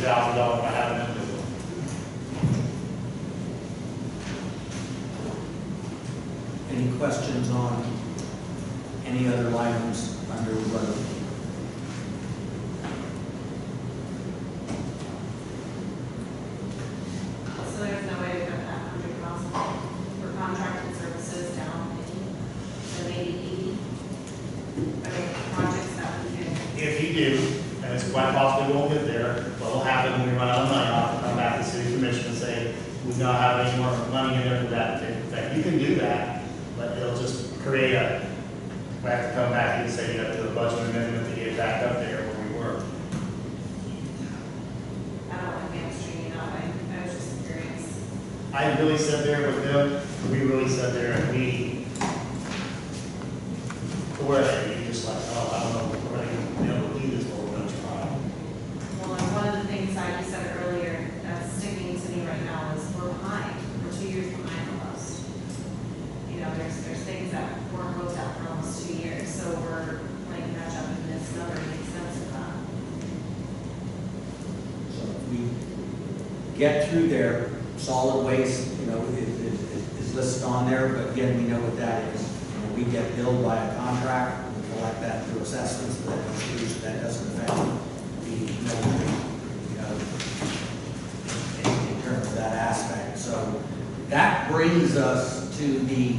$60,000 by having them do it. Any questions on any other items under road? So there's no way to cut that 100,000 for contracted services down 50, or maybe 80? I mean, projects that we can, If you do, and it's quite possible we won't get there, what will happen when we run out of money, I'll come back to the city commission and say, we don't have any more money in there for that. In fact, you can do that, but it'll just create a, we have to come back and say you have to do a budget amendment to get it back up there where we were. I don't want to hamstring you that way. I was just curious. I really sat there with them, we really sat there and we, where they, you just like, oh, I don't know, we're going to be able to do this, but we're going to try. Well, and one of the things I just said earlier that's sticking to me right now is we're behind. We're 2 years behind almost. You know, there's things that weren't looked at for almost 2 years, so we're playing catch up, and this number makes sense of that. So if we get through there, solid waste, you know, is listed on there, but again, we know what that is. You know, we get billed by a contract, we collect that through assessments, but that doesn't affect the mill rate, you know, in terms of that aspect. So that brings us to the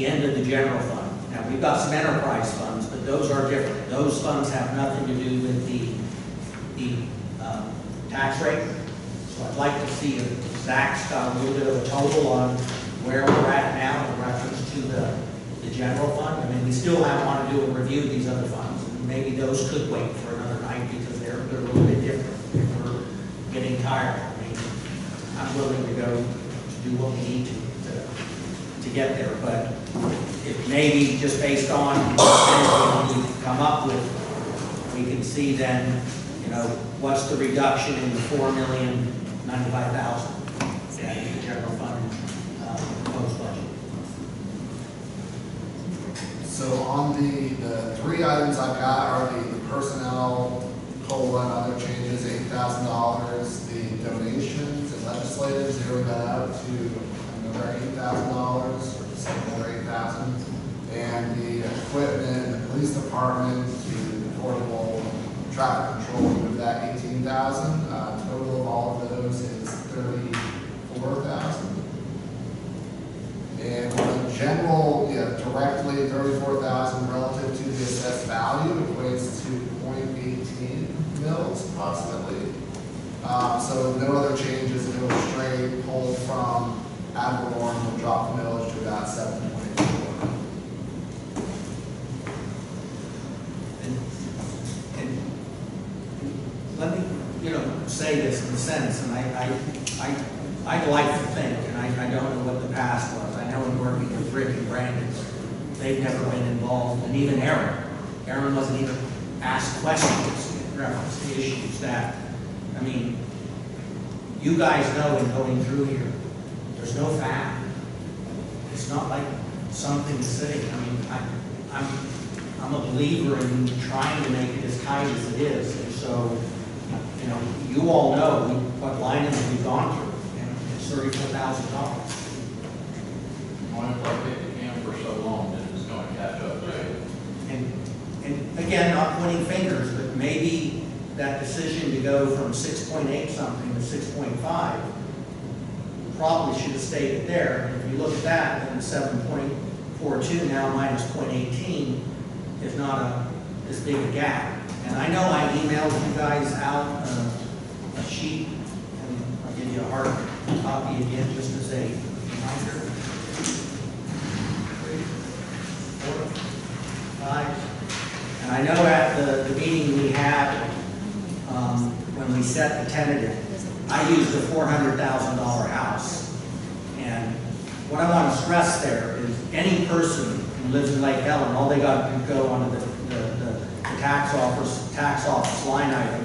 end of the general fund. Now, we've got some enterprise funds, but those are different. Those funds have nothing to do with the tax rate. So I'd like to see if Zach's got a little bit of a total on where we're at now in reference to the general fund. I mean, we still want to do a review of these other funds. And maybe those could wait for another night because they're a little bit different. If we're getting tired, I mean, I'm willing to go to do what we need to get there. But if maybe just based on what we come up with, we can see then, you know, what's the reduction in the $4,095,000 in the general fund proposed budget. So on the three items I've got are the personnel, COLA and other changes, $8,000, the donations and legislative, zero that out to another $8,000, or just another $8,000. And the equipment, the police department, the portable traffic control, with that $18,000. Total of all of those is $34,000. And the general, directly $34,000 relative to the assessed value equates to 0.18 mils approximately. So no other changes, no straight pulled from ad valorem will drop the millage to about 7.4. And let me, you know, say this in a sense, and I'd like to think, and I don't know what the past was. I know in working with Rick and Brandon, they've never been involved, and even Aaron wasn't even asked questions in reference to issues that, I mean, you guys know in going through here, there's no fact. It's not like something sitting. I mean, I'm a believer in trying to make it as tight as it is, and so, you know, you all know what line items we've gone through. It's $34,000. Why if I kick the can for so long, then it's going to catch up to it? And again, not pointing fingers, but maybe that decision to go from 6.8 something to 6.5 probably should have stayed there. And if you look at that, then 7.42 now minus 0.18 is not as big a gap. And I know I emailed you guys out a sheet, and I'll give you a hard copy again just as a reminder. 3, 4, 5. And I know at the meeting we had, when we set the tentative, I used a $400,000 house. And what I want to stress there is any person who lives in Lake Helen, all they got to go onto the tax office line item,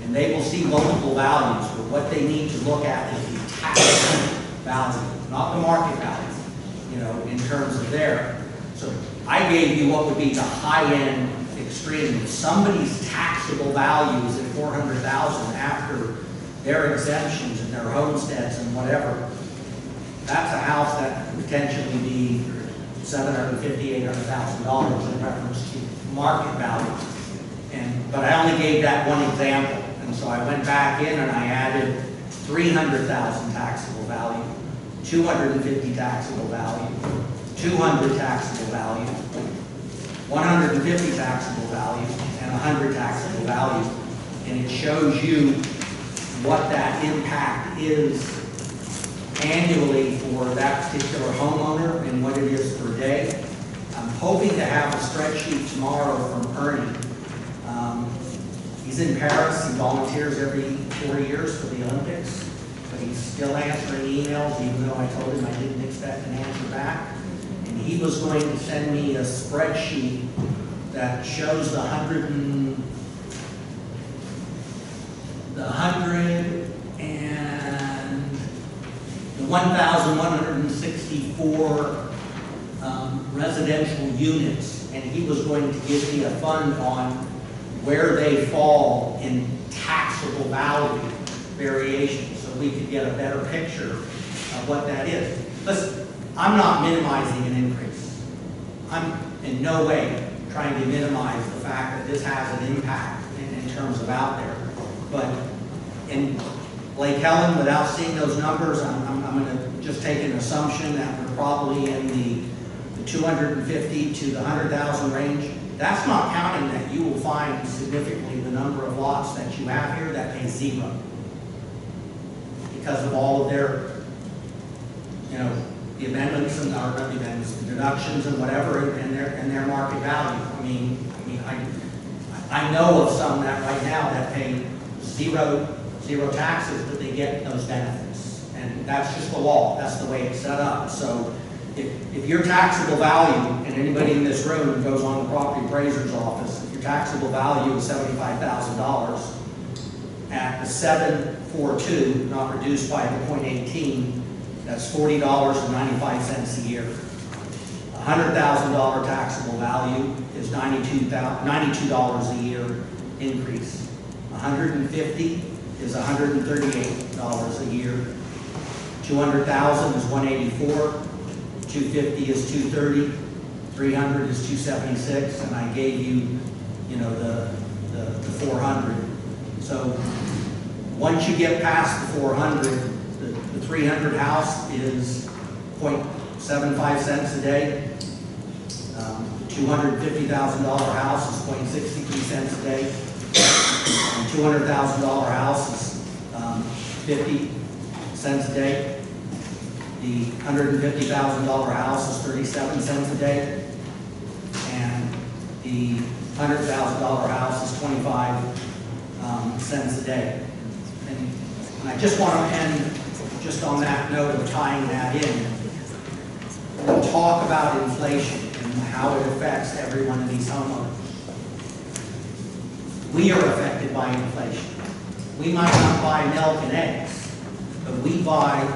and they will see multiple values. But what they need to look at is the tax value, not the market value, you know, in terms of there. So I gave you what would be the high end extreme. If somebody's taxable value is at 400,000 after their exemptions and their homesteads and whatever, that's a house that could potentially be $750,000, $800,000 in reference to market value. But I only gave that one example. And so I went back in and I added 300,000 taxable value, 250 taxable value, 200 taxable value, 150 taxable value, and 100 taxable value. And it shows you what that impact is annually for that particular homeowner and what it is per day. I'm hoping to have a spreadsheet tomorrow from Ernie. He's in Paris, he volunteers every 4 years for the Olympics, but he's still answering emails, even though I told him I didn't expect an answer back. And he was going to send me a spreadsheet that shows the 1,164 residential units, and he was going to give me a fund on where they fall in taxable value variation, so we could get a better picture of what that is. Listen, I'm not minimizing an increase. I'm in no way trying to minimize the fact that this has an impact in terms of out there. But in Lake Helen, without seeing those numbers, I'm going to just take an assumption that we're probably in the 250 to the 100,000 range. That's not counting that you will find significantly the number of lots that you have here that pay zero because of all of their, the amendments and not the amendments, the deductions and whatever, and their market value. I know of some that right now that pay zero taxes, but they get those benefits, and that's just the law. That's the way it's set up. So if your taxable value, and anybody in this room goes on the property appraiser's office, if your taxable value is $75,000 at the 742, not reduced by the 0.18, that's $40.95 a year. $100,000 taxable value is $92 a year increase. 150 is $138 a year. 200,000 is 184. 250 is 230, 300 is 276, and I gave you, the 400. So once you get past the 400, the 300 house is 0.75 cents a day. The $250,000 house is 0.63 cents a day. And $200,000 house is 50 cents a day. The $150,000 house is 37 cents a day, and the $100,000 house is 25 cents a day. And I just want to end just on that note of tying that in. When we talk about inflation and how it affects every one of these homeowners, we are affected by inflation. We might not buy milk and eggs, but we buy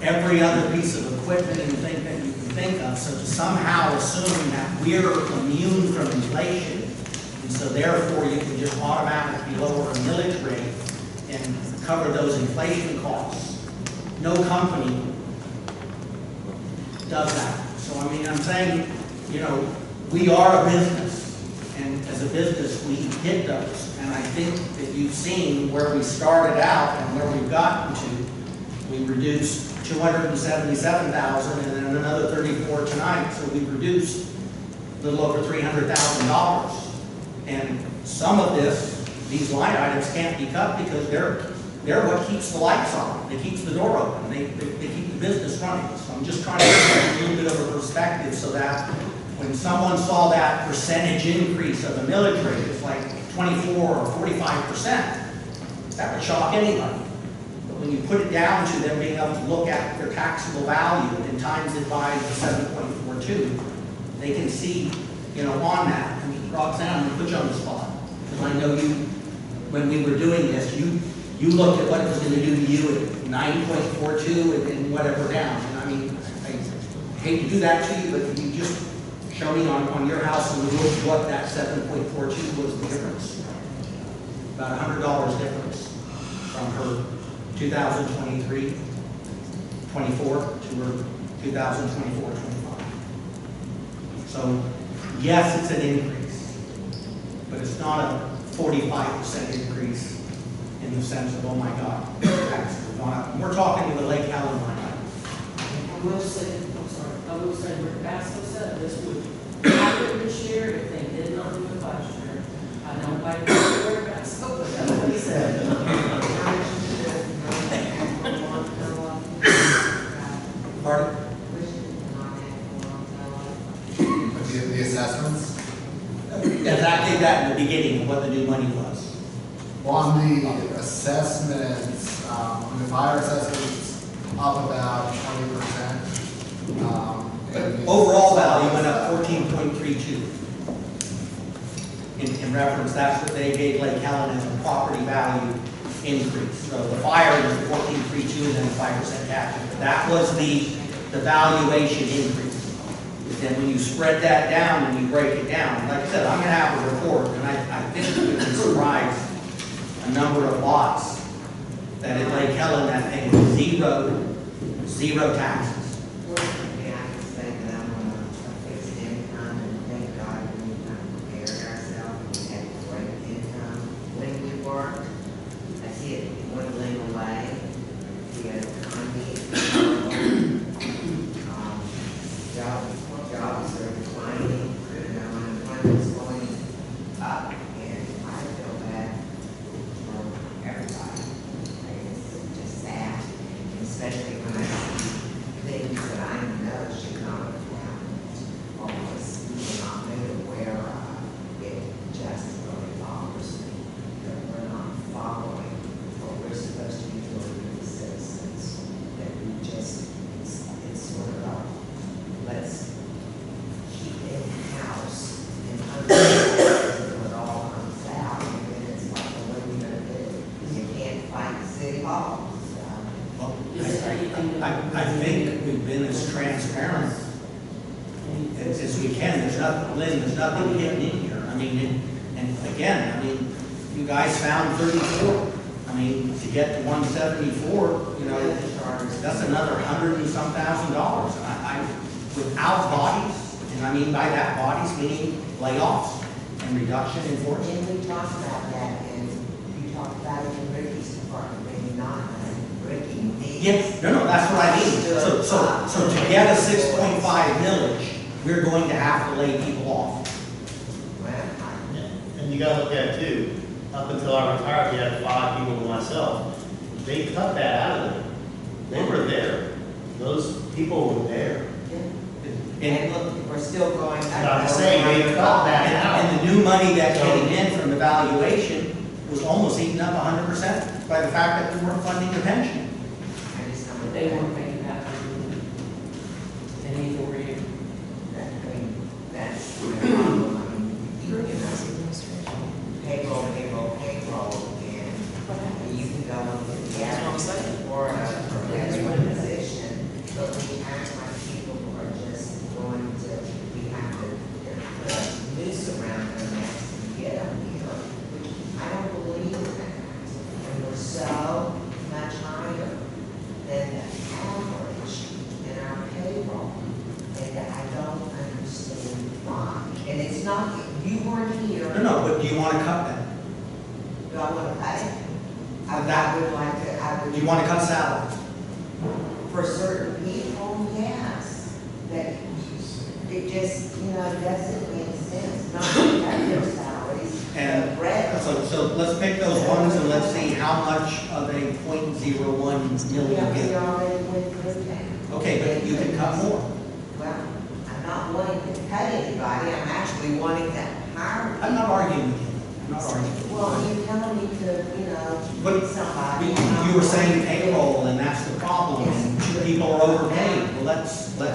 every other piece of equipment and thing that you can think of. So to somehow assume that we're immune from inflation, and so therefore you can just automatically lower a millage rate and cover those inflation costs. No company does that. So I'm saying, we are a business, and as a business we hit those. And I think that you've seen where we started out and where we've gotten to. We reduced 277,000 and then another 34 tonight, so we reduced a little over $300,000. And some of these line items can't be cut because they're what keeps the lights on. They keep the door open. They keep the business running. So I'm just trying to give a little bit of a perspective so that when someone saw that percentage increase of the millage rate, it's like 24 or 45%, that would shock anybody. When you put it down to them being able to look at their taxable value and times it by the 7.42, they can see, on that. Roxanne, I'm going to put you on the spot. Because I know you, when we were doing this, you looked at what it was going to do to you at 9.42 and whatever down. And I hate to do that to you, but can you just show me on your house in the woods what that 7.42 was the difference. About $100 difference from her 2023, 24 to her 2024, 25. So, yes, it's an increase, but it's not a 45% increase in the sense of, oh my God, taxes have gone up. We're talking to the Lake Helen line item. I will say, Rick Basco said this would happen this year if they did not do it last year. I don't like Rick Basco, but that's what he said. Pardon? The assessments? Yes, I did that in the beginning, of what the new money was. Well, on the assessments, the fire assessments up about 20%. Overall value went up 14.32. In reference, that's what they gave Lake Helen as a property value increase. So the fire was 14.32 and then 5% tax. That was the valuation increase. Then when you spread that down and you break it down, like I said, I'm gonna have a report, and I think we can surprise a number of lots that in Lake Helen that pay zero taxes. Yeah, I can say that I'm on a fixed income, and thank God we prepared ourselves, we had great income. When we work, I see it dwindling away. The economy, jobs are declining, unemployment's going up, and I feel bad for everybody. It's just sad, especially when I see things that I know should not have happened, or was not made aware of. It just really bothers me that we're not following what we're supposed to be doing as citizens, that we just, it's sort of a, let's keep it in-house and understand until it all comes out, and then it's like, well, what are we gonna do? You can't fight the city hall, so. Well, I think we've been as transparent as we can. There's nothing, Lynn, there's nothing hidden in here. I mean, and again, I mean, you guys found 34. I mean, to get to 174, you know, that's another $100 and some thousand. I without bodies, and I mean by that bodies meaning layoffs and reduction in force. And we talked about that, and you talked about it in Ricky's department, maybe not, Ricky needs. Yeah, no, that's what I mean. So to get a 6.5 millage, we're going to have to lay people off. Well, And you gotta look at it too, up until I retired, we had 5 people to myself. They cut that out of there. They were there. Those people were there. and look, we're still going. I'm saying they cut that out. And the new money that came in from the valuation was almost eaten up 100% by the fact that we weren't funding the pension. I just don't. They weren't making that money. And neither were you. I mean, that's the problem. I mean, you know, payroll, and you can go and get the average for a position, but we act like people who are just going to, we have to put a noose around their necks and get them here. I don't believe that. And we're so much higher than the average in our payroll. And I don't understand why. And it's not, you weren't here. No, but do you want to cut that? Do I want to cut it? I would like to, I would. Do you want to cut salaries? For certain people, yes. That it just, you know, doesn't make sense, not to cut their salaries. And but red. so let's pick those ones and let's see how much of a 0.01 million Yeah, you we get. already went through that. Okay, but you can cut more. Well, I'm not wanting to cut anybody, I'm actually wanting to hire. I'm not arguing with you. I'm not arguing. Well, you tell me to, you know, But get somebody. you were saying payroll, and that's the problem, and people are overpaid. Well, let's do it.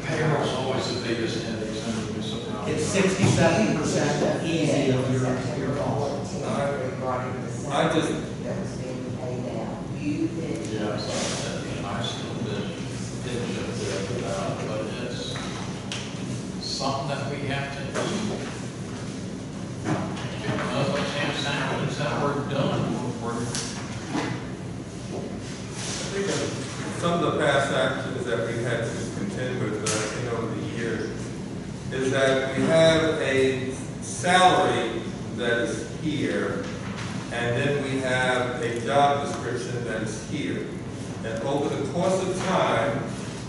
Payroll's always the biggest headache in the municipality. It's 67% easy of your cost. I just- That was being paid out. You did. Yeah, so, and I still didn't show that, but it's, something that we have to do. Because of Sam Sanders that we're done. I think of some of the past actions that we've had to contend with, that I've seen over the years, is that we have a salary that is here, and then we have a job description that is here. And over the course of time,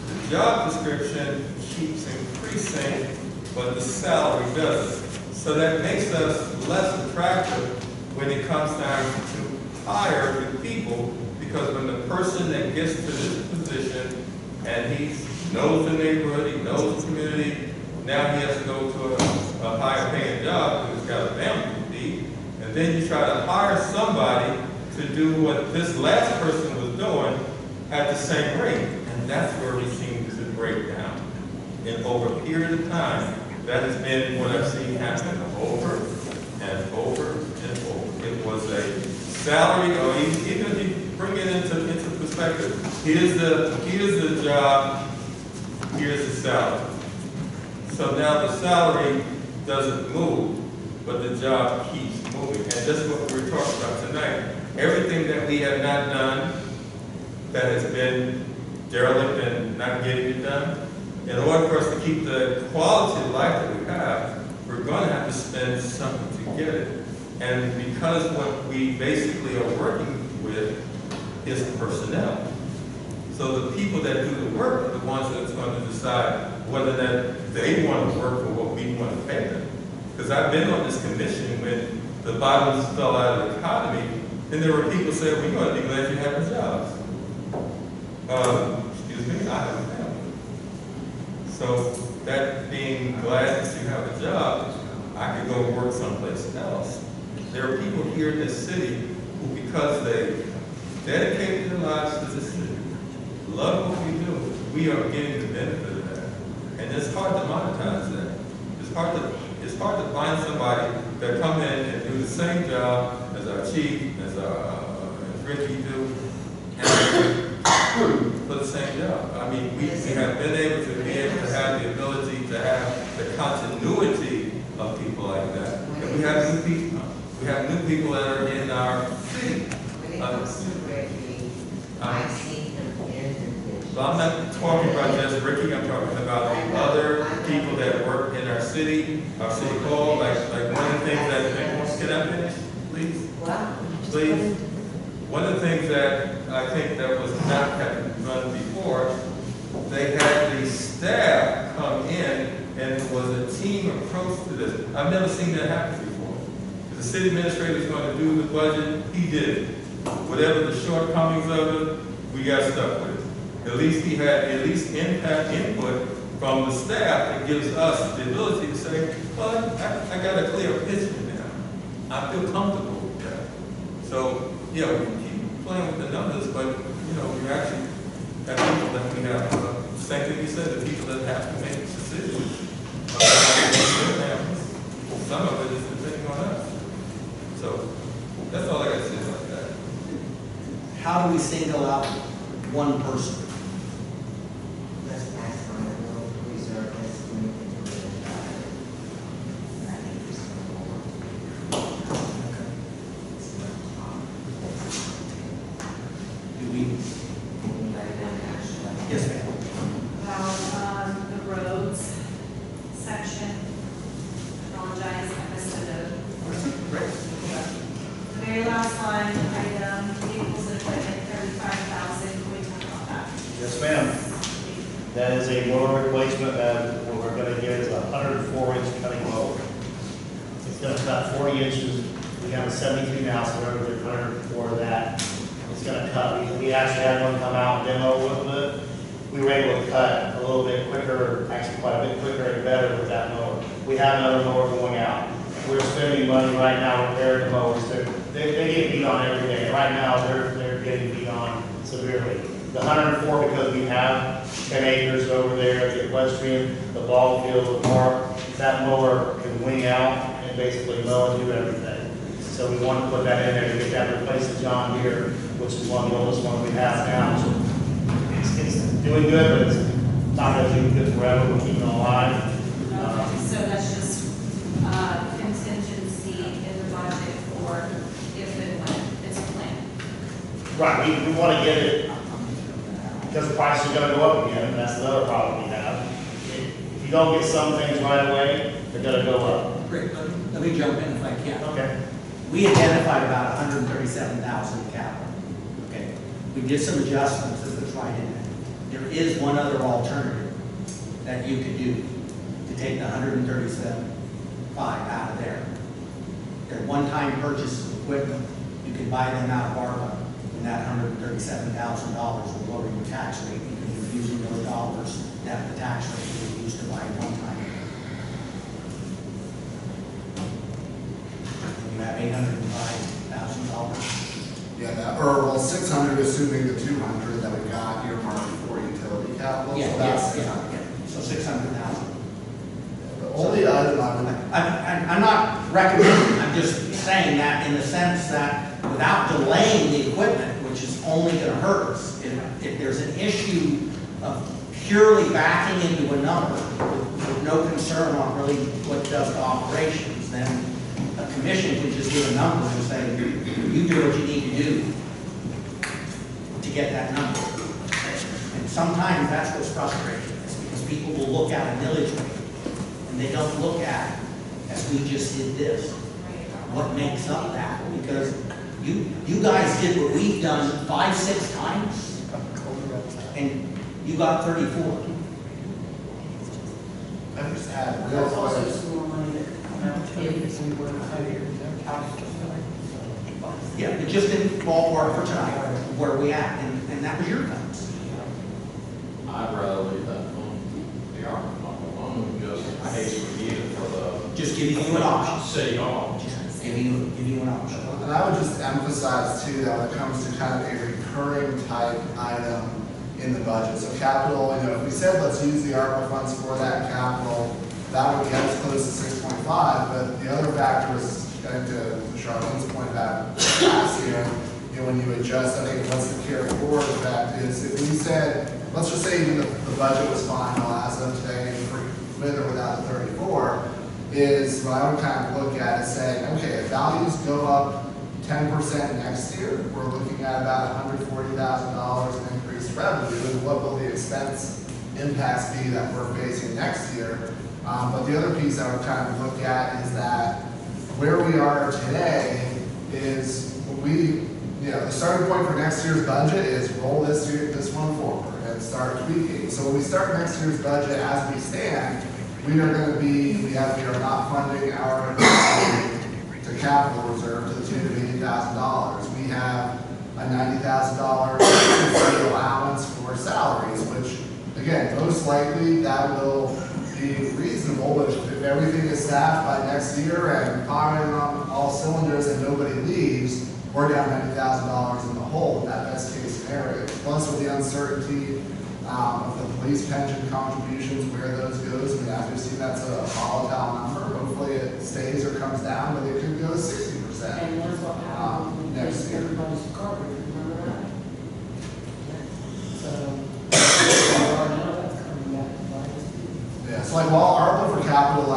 the job description keeps increasing, but the salary doesn't. So that makes us less attractive when it comes time to hire new people, because when the person that gets to this position and he knows the neighborhood, he knows the community, now he has to go to a higher paying job because he's got a family to feed, and then you try to hire somebody to do what this last person was doing at the same rate, and that's where we seem to break down. And over a period of time, that has been what I've seen happen over and over and over. It was a salary, or even if you bring it into perspective, here's the job, here's the salary. So now the salary doesn't move, but the job keeps moving. And that's what we're talking about tonight. Everything that we have not done, that has been derelict and not getting it done, in order for us to keep the quality of life that we have, we're going to have to spend something to get it. And because what we basically are working with is personnel. So the people that do the work are the ones that's going to decide whether that they want to work for what we want to pay them. Because I've been on this commission when the bottoms fell out of the economy, and there were people saying, we're going to be glad you have a job. Excuse me, I have a family. So that being glad that you have a job, I could go work someplace else. There are people here in this city who, because they dedicated their lives to this city, love what we do, we are getting the benefit of that. And it's hard to monetize that. It's hard to find somebody that come in and do the same job as our chief, as Ricky do, and for the same job. I mean, we have been able to have the ability to have the continuity of people like that. And we have new people. We have new people that are in our city. When it comes to Ricky, I've seen him in the vision. So I'm not talking about just Ricky, I'm talking about the other people that work in our city hall, like one of the things that, can I finish, please? Well, Please. One of the things that I think that was not having done before, they had the staff come in and it was a team approach to this. I've never seen that happen before. If the city administrator is going to do the budget, he did it. Whatever the shortcomings of it, we got stuck with it. At least he had input from the staff that gives us the ability to say, well, I got a clear picture now. I feel comfortable with that. So, yeah, we can keep playing with the numbers, but, you actually have people that we have, same thing you said, the people that have to make decisions about their families. Some of it is depending on us. So, that's all I got to say about that. How do we single out one person? let's pass on the road reserve, let's make it to the, I think there's some more. Do we? Anybody want to actually? Yes, ma'am. About the roads section, apologize, I missed a note. Great. The very last line, item, vehicles and equipment, 35,000, can we talk about that? Yes, ma'am. That is a mower replacement that what we're gonna get is a 104-inch cutting mower. It's got about 40 inches, we got a 72 now, so we're gonna get 104 of that. It's gonna cut, we actually had one come out and demo a little bit. We were able to cut a little bit quicker, actually quite a bit quicker and better with that mower. We have another mower going out. We're spending money right now repairing the mowers. They get beat on every day. Right now, they're getting beat on severely. The 104, because we have 10 acres over there at the equestrian, the ball field, the park, that mower can wing out and basically mow and do everything. So we want to put that in there to get that replaced with John Deere, which is one of the oldest ones we have now. So it's doing good, but it's not going to do good forever. We're keeping it alive. Right, we want to get it, because the price is going to go up again, and that's the other problem we have. If you don't get some things right away, they're going to go up. Rick, let me jump in if I can. Okay. We identified about 137,000 in capital. Okay, we did some adjustments, this is right in there. There is one other alternative that you could do to take the 137.5 out of there. They're one-time purchase of equipment. You can buy them out of ARPA, and that $137,000 will lower your tax rate because you're using those dollars that the tax rate you used to buy one-time. You have $805,000. Yeah, that, or well, 600, assuming the 200 that we got earmarked for utility capital, so that's 600. So 600,000. The only item I would, I'm not recommending, I'm just saying that in the sense that without delaying the equipment, which is only gonna hurt us, if there's an issue of purely backing into a number with no concern on really what does to operations, then a commission can just give a number and say, you do what you need to do to get that number. And sometimes that's what's frustrating, is because people will look at a millage rate and they don't look at, as we just did this, what makes up that, because you guys did what we've done 5-6 times, and you got 34. I just had real That's also quick, some more money that come out if we were to hire Yeah, but just in ballpark for tonight, where are we at, and that was your cuts. I'd rather leave that on the ARPA fund alone, just in case we need it for the Just giving you an option. city hall. Just giving you an option. and I would just emphasize too, that when it comes to kind of a recurring type item in the budget, so capital, you know, if we said let's use the ARPA funds for that capital, that would get us close to 6.5, but the other factor is, getting to Charlene's point about last year, you know, when you adjust, I think what's the carry forward effect is, if we said, let's just say even the budget was final as of today, with or without the 34, is what I would kind of look at is saying, okay, if values go up 10% next year, we're looking at about $140,000 in increased revenue, and what will the expense impacts be that we're facing next year? But the other piece I would kind of look at is that where we are today is the starting point for next year's budget is roll this one forward and start tweaking. So when we start next year's budget as we stand, we are not funding our to capital reserve to the tune of $80,000. We have a $90,000 allowance for salaries, which again, most likely that will be reasonable, but if everything is staffed by next year and firing on all cylinders and nobody leaves, we're down $90,000 in the hole in that best case scenario. Plus with the uncertainty of the police pension contributions, where those goes, I mean, I've just seen that's a volatile number. Hopefully it stays or comes down, but it could go to 60%. And that's what happened when we next gave year. everybody's carpet, remember that? So, we already know that's coming back to bite us. Yeah, so like while ARPA for capital, we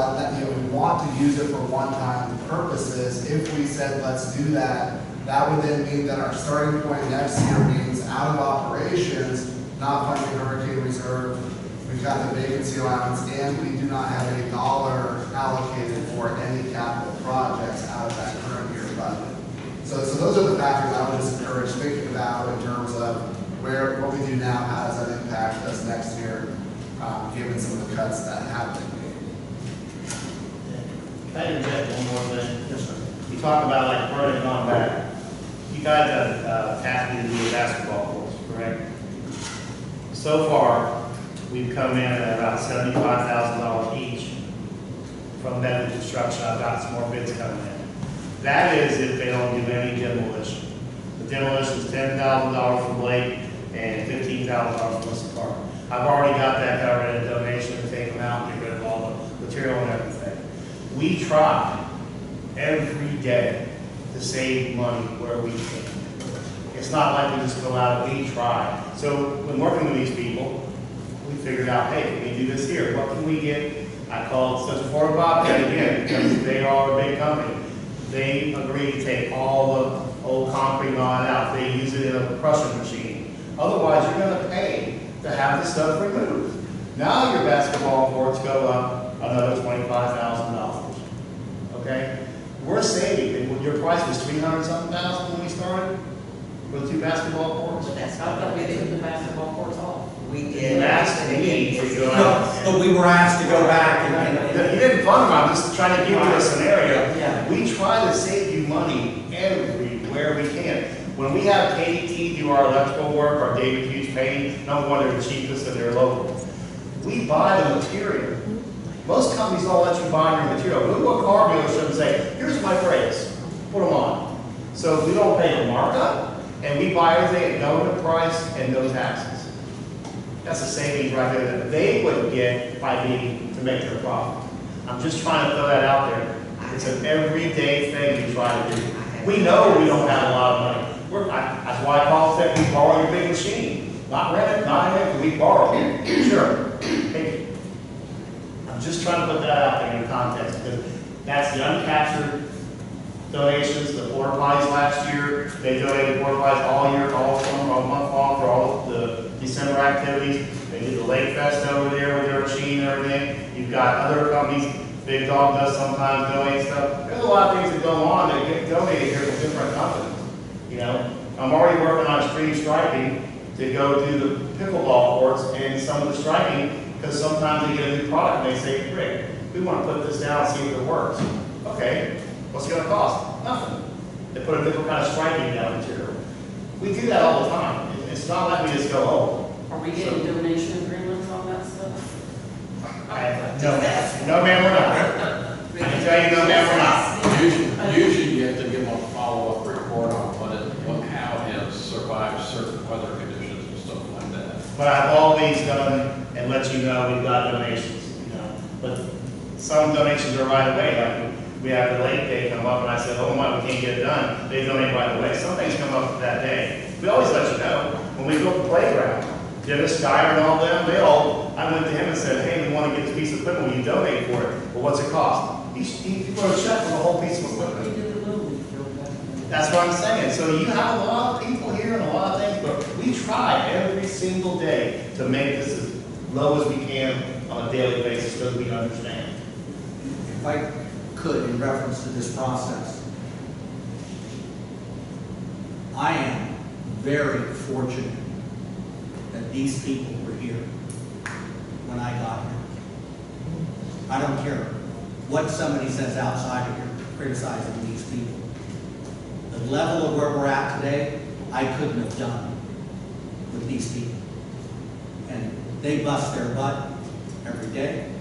want to use it for one-time purposes. If we said let's do that, that would then mean that our starting point next year means out of operations, not funding hurricane reserve. We've got the vacancy allowance, and we do not have a dollar allocated for any capital projects out of that current year budget. So those are the factors I would just encourage thinking about in terms of what we do now, how does that impact us next year, given some of the cuts that have been made. Can I interject one more thing? Yes, sir. You talk about like burning on back. You guys have tasked me to do a basketball course, correct? So far, we've come in at about $75,000 each from Bentley Construction. I've got some more bids coming in. That is if they don't do any demolition. The demolition is $10,000 from Blake and $15,000 from Mr. Park. I've already got that covered in a donation to take them out and get rid of all the material and everything. We try every day to save money where we can. It's not like we just go out and we try. So when working with these people, we figured out, hey, can we do this here? What can we get? I called Central Florida Bobcat again because they are a big company. They agreed to take all of old concrete and all that out. They use it in a crushing machine. Otherwise, you're gonna pay to have the stuff removed. Now your basketball courts go up another $25,000. Okay? We're saving, and your price was 300-something thousand when we started for the 2 basketball courts. But that's not that we took the basketball courts off. We You did. asked me to go No, out. but we were asked to go back and You didn't fund them, I'm just trying to give you a scenario. Yeah. We try to save you money everywhere we can. When we have KDT do our electrical work, our David Hughes painting, number one, they're the cheapest and they're local. We buy the material. Most companies don't let you buy your material. Go to a car dealership and say, here's my brakes, put them on. So we don't pay the markup, and we buy everything at government price and no taxes. That's a savings right there that they wouldn't get by being to make their profit. I'm just trying to throw that out there. It's an everyday thing we try to do. We know we don't have a lot of money. That's why I call it that we borrow your big machine. Not rent it, not rent it, we borrow it. Sure. Hey, I'm just trying to put that out there in context because that's the uncaptured donations, the porta potties last year. They donated porta potties all year, all summer, all month long for all of the December activities. They did the Lake Fest over there with their machine and everything. You've got other companies, Big Dog does sometimes donate stuff. There's a lot of things that go on that get donated here from different companies. You know, I'm already working on extreme striping to go do the pickleball courts and some of the striping because sometimes they get a new product and they say, Rick, we want to put this down and see if it works. Okay, what's it going to cost? Nothing. They put a different kind of striping down material. We do that all the time. It's not like we just go, oh. Are we getting donation agreements on that stuff? No, ma'am, we're not. I can tell you, no, ma'am, we're not. Usually you have to give them a follow-up report on how it has survived certain weather conditions and stuff like that. But I've always done and let you know we've got donations, you know. But some donations are right away, like we have the lake day come up and I said, oh my, we can't get it done. They donate right away. Some things come up that day. We always let you know. When we built the playground, Dennis Dyer and all them, I went to him and said, hey, we want to get this piece of equipment, will you donate for it? Well, what's it cost? He wrote a check for the whole piece of We equipment. did the little league field back then. That's what I'm saying. So you have a lot of people here and a lot of things, but we try every single day to make this as low as we can on a daily basis so that we understand. if I could, in reference to this process, I am very fortunate that these people were here when I got here. I don't care what somebody says outside of here criticizing these people. The level of where we're at today, I couldn't have done with these people. And they bust their butt every day.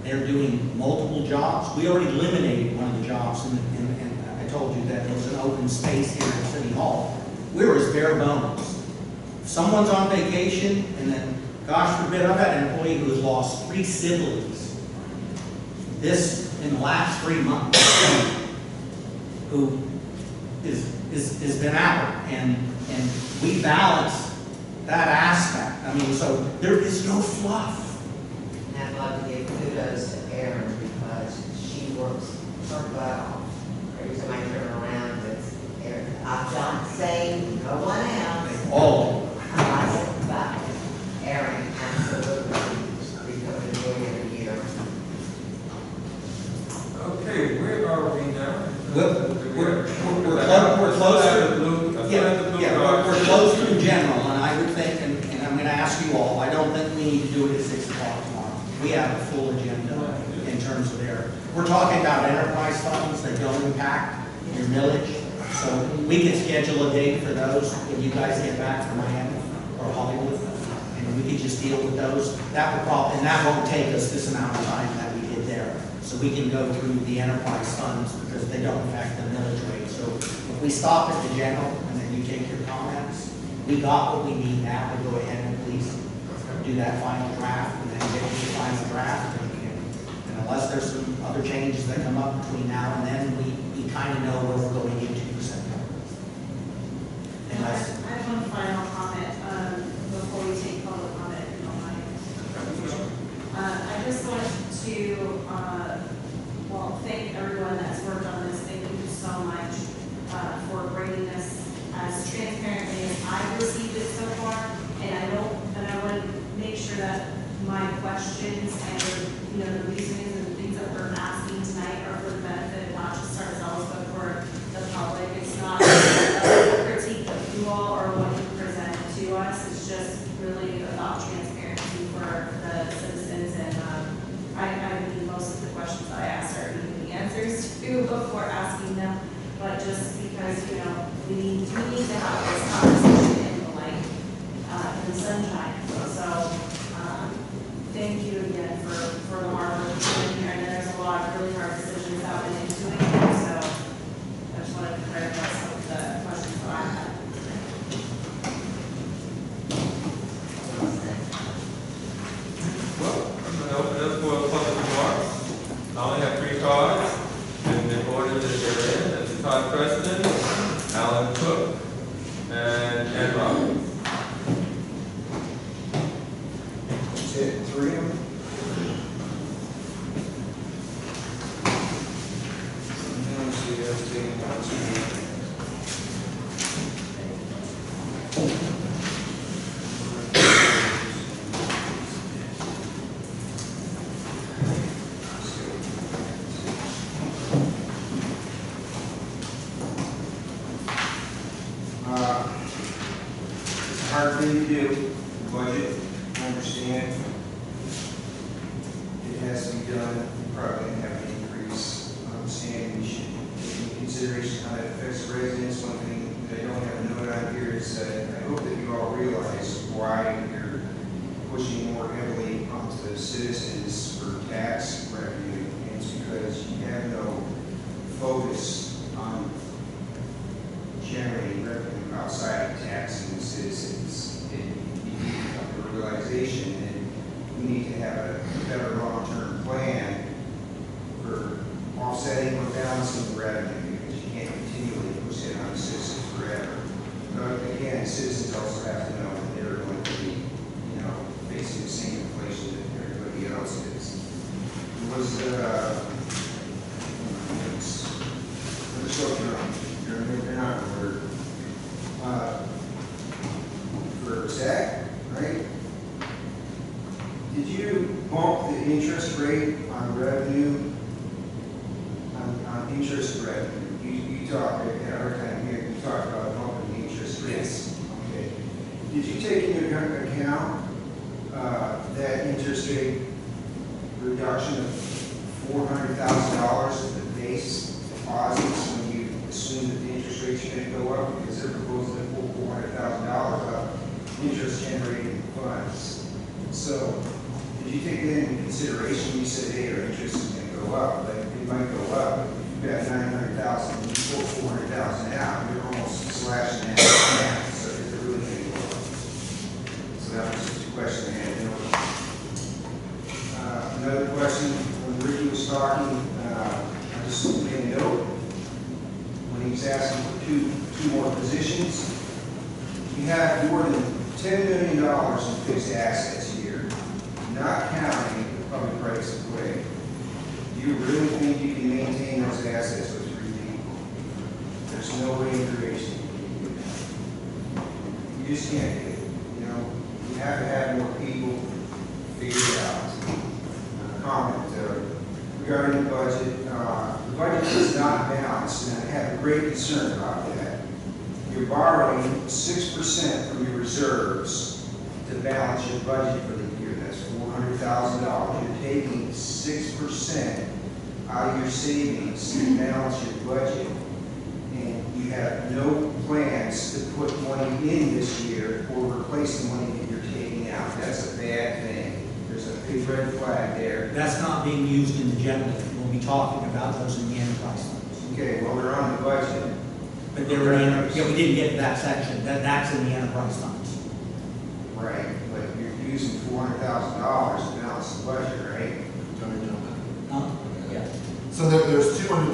They're doing multiple jobs. We already eliminated one of the jobs, and I told you that there was an open space here at City Hall. We were as bare bones. If someone's on vacation, and then, gosh forbid, I've had an employee who has lost 3 siblings this in the last 3 months, who has been out, and we balance that aspect. I mean, so there is no fluff. And I'd love to give kudos to Erin because she works her butt off. Every time I turn around, it's Erin. I'm not saying no one else. All I said, but Erin absolutely become a joy every year. Okay, where are we now? We're close to, we're close to general, and I would think, and I'm gonna ask you all, I don't think we need to do it at 6 o'clock tomorrow. We have a full agenda in terms of there. We're talking about enterprise funds that don't impact your millage, so we can schedule a date for those when you guys get back from Miami or Hollywood, and we could just deal with those. That would probably, and that won't take us this amount of time that we did there. So we can go through the enterprise funds because they don't affect the millage rate. So if we stop at the general and then you take your comments, we got what we need now to go ahead and please do that final draft and then get the final draft. And unless there's some other changes that come up between now and then, we kind of know where we're going into for September. I have one final comment before we take public comment, if you don't mind. I just want to, thank everyone that's worked on this. Thank you so much for just because, you know, we need to have this conversation in the light, in the sunshine. So, thank you again for the hard work you've done here, and there's a lot of really hard decisions that went into it, so I just wanted to clarify some of the questions that I had. Well, I'm going to open it up for public remarks. I only have 3 cards, and in order that they're in, it's Todd Preston, Alan Cook, and Ed Robbins. That's it, 3 of them? Let's see, everything else. It's a hard thing to do, budget, I understand. It has to be done, you probably gonna have an increase. I understand we should take into consideration how it affects the residents. One thing that I don't have a note on here is that I hope that you all realize why you're pushing more heavily onto the citizens for tax revenue. And it's because you have no focus on generating revenue outside of taxing the citizens. And you need to come to a realization that we need to have a better long-term plan for offsetting or balancing the revenue, because you can't continually push it on the citizens forever. But again, citizens also have to know that they're going to be, you know, facing the same inflation that everybody else is. It was, let's go they're not for Zach, right? Did you bump the interest rate on revenue, on interest revenue? You talked, at our time here, you talked about bumping the interest rates. Okay. Did you take into account that interest rate reduction of $400,000 of the base deposits when you assume that the interest rates are going to go up, because they're proposing to pull $400,000 out interest generating funds? So, did you take that into consideration? You said, hey, our interest is going to go up, but it might go up. If you've got 900,000, you pull 400,000 out, you're almost slashing that in half. So is it really going to go up? So that was just a question I had. Another question, when Ricky was talking, I just made a note. When he was asking for two more positions, you have more than $10 million in fixed assets here, not counting the public rights of way. Do you really think you can maintain those assets with 3 people? There's no way in creation you can do that. You just can't do it. You know, you have to have more people figure it out. Comment regarding the budget. The budget is not balanced, and I have a great concern about that. You're borrowing 6% from your reserves to balance your budget for the year. That's $400,000. You're taking 6% out of your savings to balance your budget, and you have no plans to put money in this year or replace the money that you're taking out. That's a bad thing. There's a big red flag there. That's not being used in the general. We'll be talking about those in the enterprise funds. Okay, well, they're on the budget. But they were in, yeah, we didn't get to that section. That's in the enterprise funds. Right, but you're using $400,000 to balance the budget, right? Huh? Yeah. So there's $200,000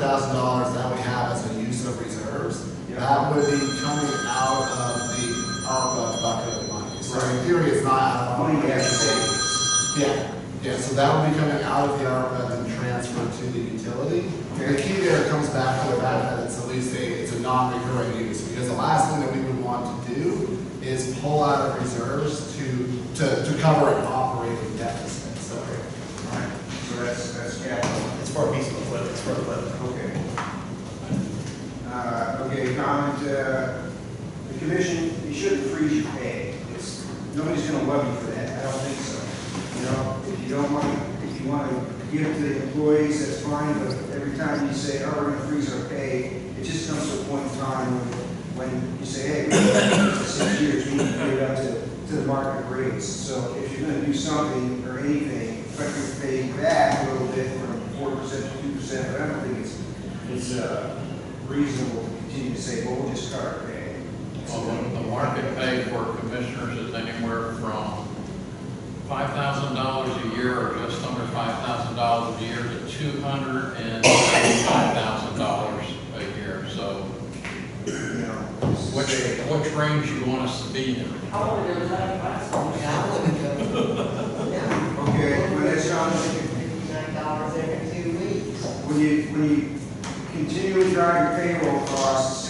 that we have as a use of reserves. Yeah. That would be coming out of the ARPA bucket of money. So in theory, it's not out of Money ARPA. you have to save. Yeah, so that will be coming out of the ARPA and transferred to the utility. The key there comes back to the fact that it's at least it's a non-recurring use, because the last thing that we would want to do is pull out of reserves to cover an operating deficit. So, All right, so that's capital. It's for a piece of equipment, it's for equipment. Okay. Okay, comment, the commission, you shouldn't freeze your pay. Nobody's gonna love you for that, I don't think so. You know, if you want to give it to the employees, that's fine, but every every time you say, oh, we're gonna freeze our pay, it just comes to a point in time when you say, hey, we've been for 6 years, we need to pay it up to the market rates. So if you're gonna do something or anything, effective pay back a little bit from 4% to 2%, but I don't think it's reasonable to continue to say, well, we'll just cut our pay. Well, the market pay for commissioners is anywhere from $5,000 a year, or just under $5,000 a year, to $275,000 a year. So, You know, which range you want us to be in? I want to go to that class. I wouldn't go. Yeah. okay, when that's done, $59 every 2 weeks. when you continually drive your payroll costs,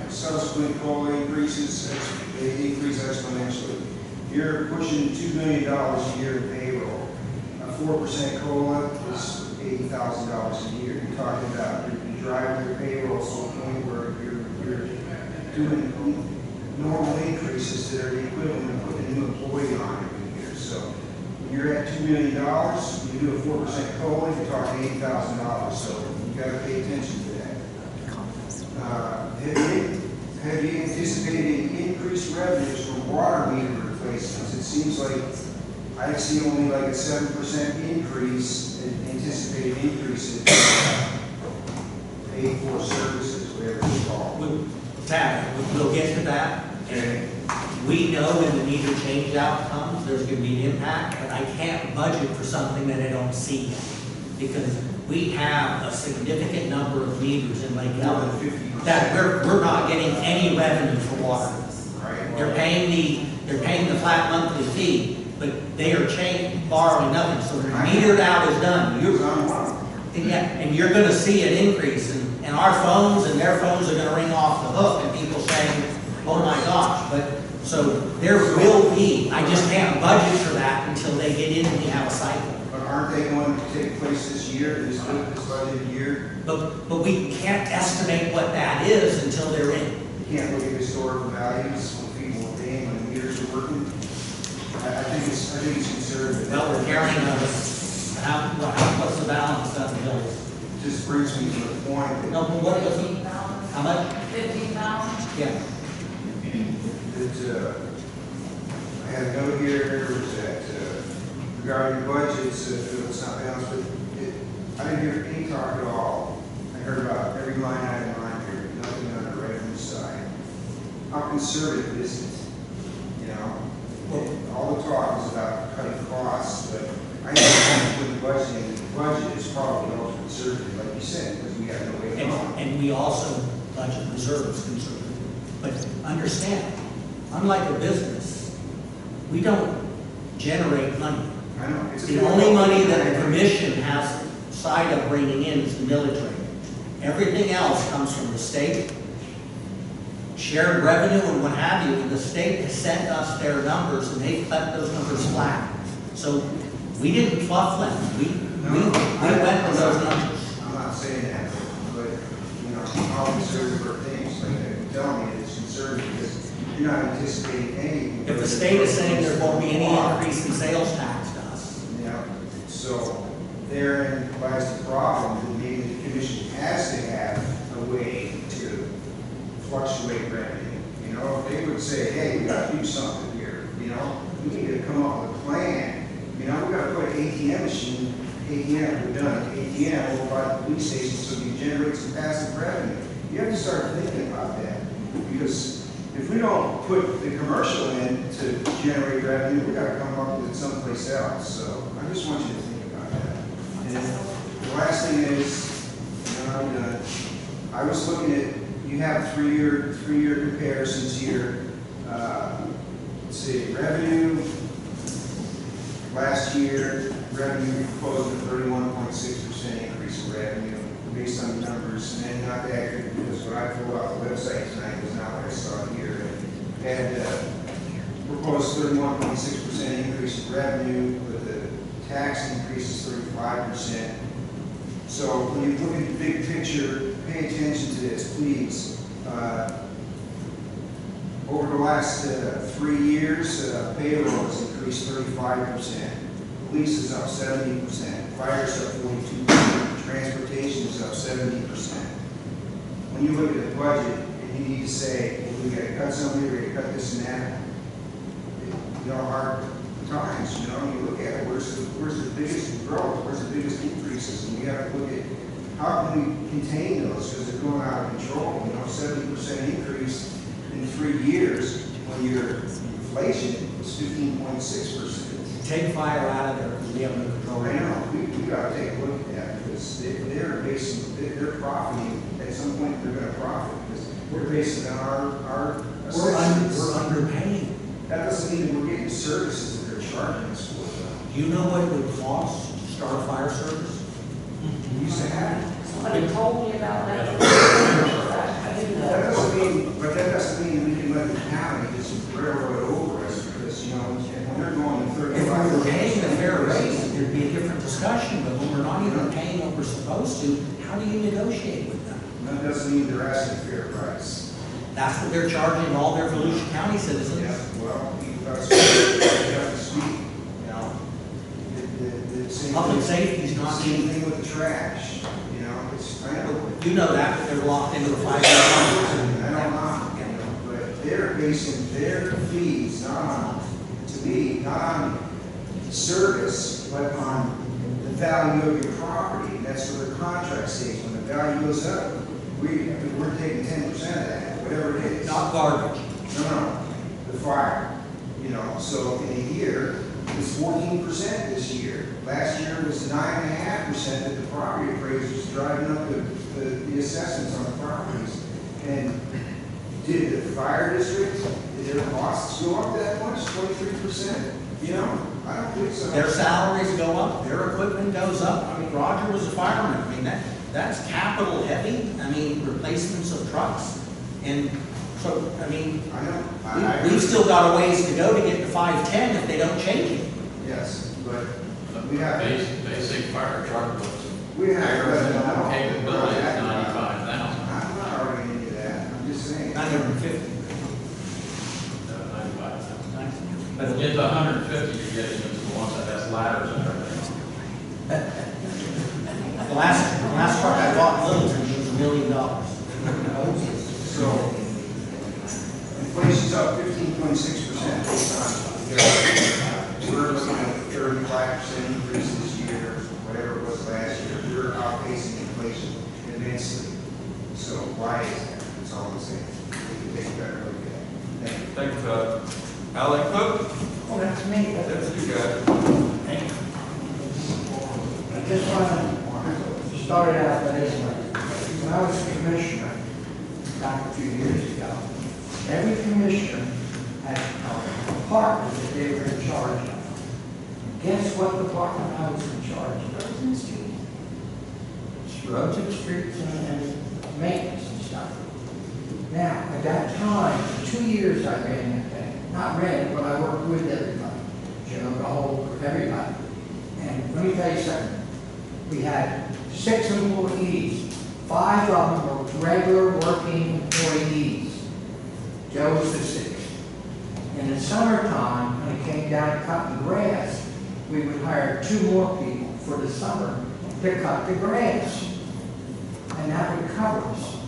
subsequent COLA increases, they increase exponentially. You're pushing $2 million a year in payroll. A 4% COLA is $80,000 a year. You're talking about you're driving your payroll to a point where you're doing normal increases that are the equivalent of putting a new employee on every year. So when you're at $2 million, you do a 4% COLA, you're talking $80,000. So you got to pay attention to that. Have you anticipated increased revenues from water meter replacements? It seems like I see only like a 7% increase in anticipated increase in paid for services, whatever it's called. We'll get to that. Okay. We know when the meter change out comes, there's gonna be an impact, but I can't budget for something that I don't see yet. Because we have a significant number of meters in Lake More than Ellis 50. that we're not getting any revenue for water. Right. They're paying the flat monthly fee, but they are borrowing nothing, so their metered out is done. And you're gonna see an increase, and our phones and their phones are gonna ring off the hook, and people saying, oh my gosh, but, so there will be, I just can't budget for that until they get in and we have a cycle. But aren't they going to take place this year, this budget year? But we can't estimate what that is until they're in. You can't look at historical values when people are paying, when the meters are working. I think it's conservative. Well, we're carrying what's the balance on the bills? It just brings me to the point that, No, but what was it? 15,000? How much? 15,000? Yeah. I had a note here, was that regarding budgets, it's not balanced, but I didn't hear any talk at all. I heard about every line item on here, nothing on the revenue side. How conservative is it? You know, all the talk is about cutting costs, but I think when the budget is probably the most conservative, like you said, because we have no way on. And we also budget reserves conservative. But understand, unlike a business, we don't generate money. I know. It's a The big only problem. money that the commission has side of bringing in is the military. Everything else comes from the state, shared revenue and what have you, and the state has sent us their numbers, and they've kept those numbers flat. So we didn't fluff them, we went with those numbers. I'm not saying that, but, you know, how conservative are things, like they're telling me it's conservative because you're not anticipating anything. If the state is saying there won't be any increase in sales tax to us, Yeah, so therein lies the problem, that maybe the commission has to have a way to fluctuate revenue. You know, if they would say, hey, we gotta do something here, you know, we need to come up with a plan. You know, we gotta put an ATM machine, we're done, ATM over by the police station so we can generate some passive revenue. You have to start thinking about that, because if we don't put the commercial in to generate revenue, we gotta come up with it someplace else. So I just want you to think about that. And the last thing is, and I'm done, I was looking at, you have three-year comparisons here. Let's see, revenue, last year, revenue proposed a 31.6% increase in revenue based on the numbers, and then not accurate because what I pulled off the website tonight was not what I saw here. And proposed 31.6% increase in revenue, but the tax increase is 35%. So when you look at the big picture, pay attention to this, please. Over the last 3 years, payroll has increased 35%, police is up 70%, fire is up 42%, transportation is up 70%. When you look at the budget, and you need to say, well, we gotta cut something, we gotta cut this and that, you know, hard times, you know, you look at it, where's the biggest growth, where's the biggest increases, and we have to look at how can we contain those, because they're going out of control, you know, 70% increase in 3 years, when your inflation was 15.6%. Take fire out of there, because we have no control. I know, we gotta take a look at that, because they're profiting, at some point they're gonna profit, because we're basing on our We're assessments. underpaying. That doesn't mean that we're getting the services that they're charging us for. Do you know what it would cost to start a fire service? We used to have it. Somebody told me about that. I didn't know. But that doesn't mean we can let the county just railroad over us, because, you know, when they're going to If we 35. were paying a fair rate, there'd be a different discussion, but when we're not even paying what we're supposed to, how do you negotiate with them? That doesn't mean they're asking a fair price. That's what they're charging all their Volusia County citizens. Yeah, well, you've got to speak, you have to speak, you know. The same Public thing- safety's not Same being, thing with the trash, you know, it's, I know. you know that, but they're locked into a 5-year I contract. don't know, you know, but they're basing their fees not on, to me, not on service, but on the value of your property. That's what their contract states. When the value goes up, we're taking 10% of that, whatever it is. Not garbage. No, the fire, you know, so in a year, it's 14% this year. Last year it was 9.5% that the property appraisers driving up the assessments on the properties. And did the fire district, did their costs go up that much, 23%? You know, I don't think so. Their salaries go up, their equipment goes up. I mean, Roger was a fireman. I mean, that's capital heavy. I mean, replacements of trucks. And so, I mean, I know. we've still got a ways to go to get to 510 if they don't change it. Yes, but we have, Basic fire truck was, we have. capability is 95,000. I'm not arguing into that, I'm just saying. 950. 95,000. But Get to 150, you get into the ones that has ladders and everything. the last truck I bought in Littleton was $1 million. So, inflation's up 15.6% based on, we're looking at 35% increase this year, whatever it was last year. We're outpacing inflation immensely. So why is that? That's all I'm saying. We can take a better look at it. Thank you. Thank you, Todd. Alan Cook? Oh, that's me. That's you guys. I just want to start out by this way. When I was a commissioner, back a few years ago, every commissioner had a department that they were in charge of. Guess what department I was in charge of? Roads and streets. Roads and streets and maintenance and stuff. Now, at that time, for 2 years I ran that thing. Not ran it, but I worked with everybody. Joe, the whole, everybody. And let me tell you something. We had 6 employees. 5 of them were regular working employees. Joe was the 6th. In the summertime, when it came down to cutting grass, we would hire 2 more people for the summer to cut the grass. And that would cover us.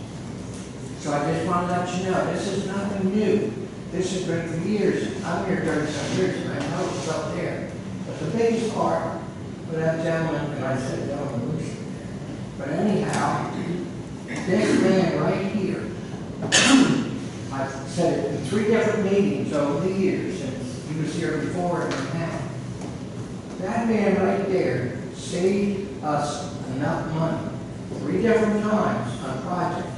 So I just want to let you know, this is nothing new. This has been for years. I'm here 30-some years, and I know it's up there. But the biggest part for that gentleman, and I said gentleman, but anyhow, this man right here, I've said it in 3 different meetings over the years, since he was here before and now. That man right there saved us enough money 3 different times on projects.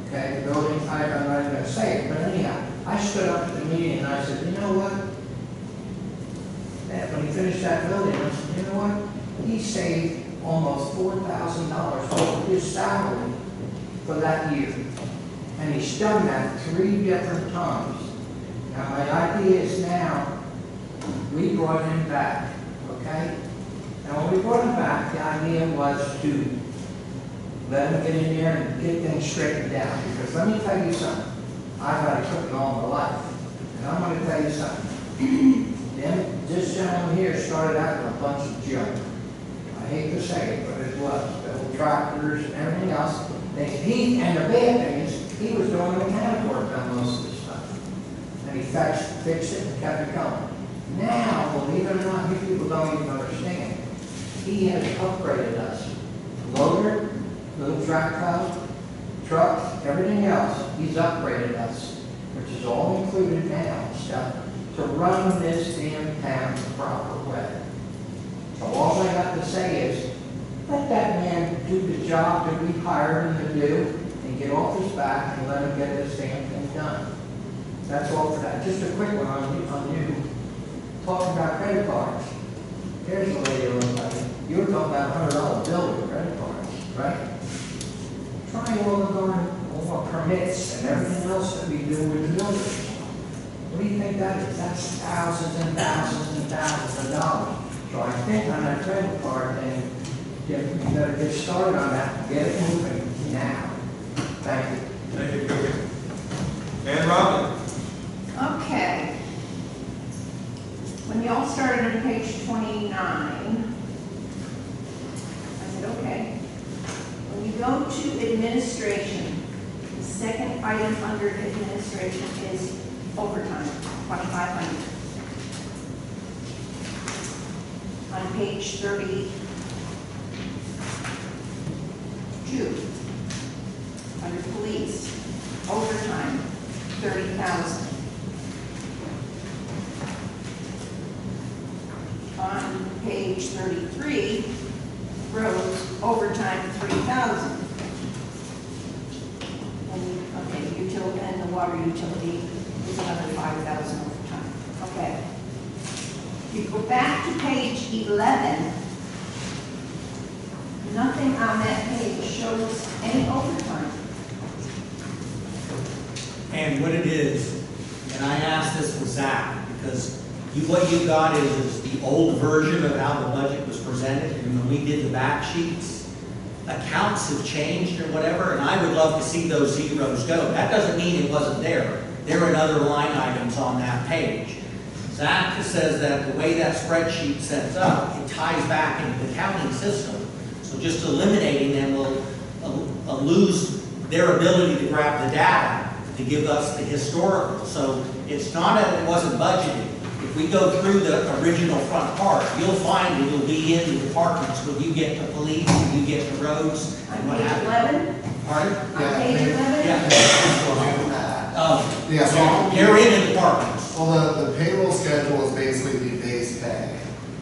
Okay, the building, I'm not even going to say it, but anyhow, I stood up at the meeting and I said, you know what? And when he finished that building, I said, you know what? He saved almost $4,000 off his salary for that year. And he's done that 3 different times. Now, my idea is now, we brought him back, okay? Now, when we brought him back, the idea was to let him get in there and get things straightened out. Because let me tell you something. I've had a cooking all my life. And I'm going to tell you something. This gentleman here started out with a bunch of junk. I hate to say it, but it was. tractors and everything else. And the bad thing is, he was doing the mechanical work on most of the stuff. And he fixed it and kept it going. Now, believe it or not, you people don't even understand. He has upgraded us. Loader, little track truck, everything else, he's upgraded us, which is all included now, stuff, to run this damn town the proper way. So all I got to say is, let that man do the job that we hired him to do, and get off his back and let him get this damn thing done. That's all for that. Just a quick one on you talking about credit cards. Here's the lady who looks like it. You were talking about $100 bill with credit cards, right? Try all the permits and everything else that we do with the builders. What do you think that is? That's thousands and thousands and thousands of dollars. So I think on that credit card thing, you better get started on that and get it moving now. Thank you. Thank you, Cookie. And Robin? Okay. When y'all started on page 29, I said, okay. When you go to administration, the second item under administration is overtime, 2,500. On page 32, under police, overtime, 30,000. On page 33, roads, overtime, 3,000. Okay, utility and the water utility is another 5,000 overtime. Okay. You go back to page 11, nothing on that page shows any overtime. And what it is, and I asked this with Zach, because what you got is the old version of how the budget was presented, and when we did the back sheets, accounts have changed or whatever, and I would love to see those zeros go. That doesn't mean it wasn't there. There are other line items on that page. Zach says that the way that spreadsheet sets up, it ties back into the accounting system. So just eliminating them will lose their ability to grab the data to give us the historical. So it's not that it wasn't budgeted. If we go through the original front part, you'll find it'll be in the departments when you get to police, when you get to roads, and what Page have you. 11? Pardon? On page 11? Yeah. Yeah, so They're in the departments. well, the payroll schedule is basically the base pay.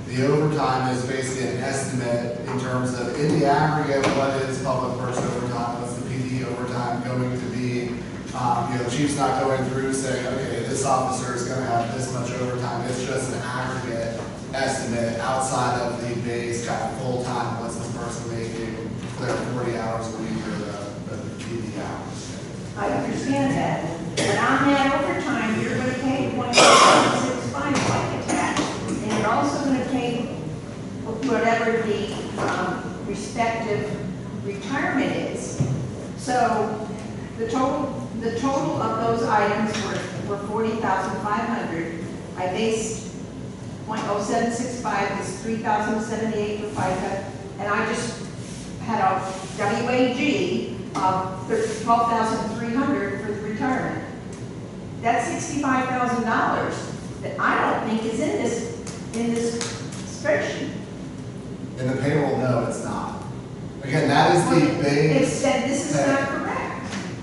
The overtime is basically an estimate in terms of, in the aggregate, what is public works overtime, what's the PD overtime going to be. The chief's not going through saying, okay, this officer is gonna have this much overtime. It's just an aggregate estimate outside of the base kind of full-time, what's the person making for their 40 hours a week or the PD hours. I understand that. But on that overtime, you're gonna pay 1.65 like a tax, and you're also gonna pay whatever the respective retirement is. So the total of those items were 40,500. I based 0.0765 is 3,078 for FICA, and I just had a WAG of 12,300 for the retirement. That's $65,000 that I don't think is in this spreadsheet. In the payroll, no, it's not. Again, that is the base. It said this is not correct.